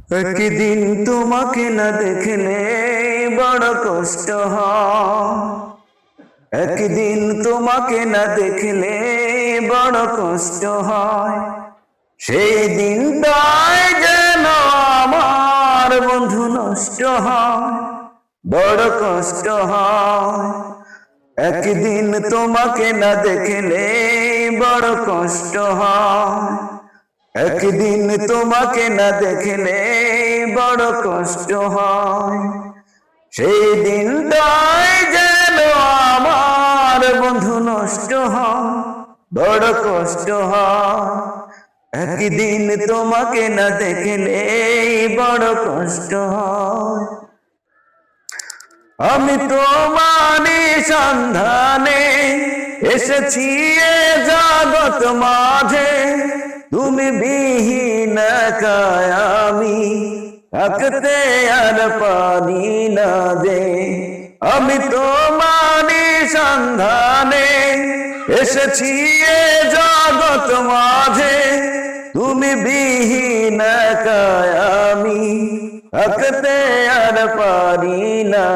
একদিন তোমাকে না দেখলে বড় কষ্ট হয়। একদিন তোমাকে না দেখলে বড় কষ্ট হয়। সেই দিনটাই যেন আমার বন্ধু নষ্ট হয়, বড় কষ্ট হয়। একদিন তোমাকে না দেখলে বড় কষ্ট হয়। একদিন তোমাকে না দেখলে বড় কষ্ট হয়। সেই দিনটাই যেন আমার বন্ধু নষ্ট হয়, বড় কষ্ট হয়। একদিন তোমাকে না দেখলে বড় কষ্ট হয়। আমি তোমারই সন্ধানে এসেছি এ জগৎ মাঝে, তুমি বিহীন একাই আমি থাকতে আর পারি না যে। আমি তোমারই সন্ধানে এসেছি এ জগৎ মাঝে, তুমি বিহীন একাই আমি থাকতে আর পারি না।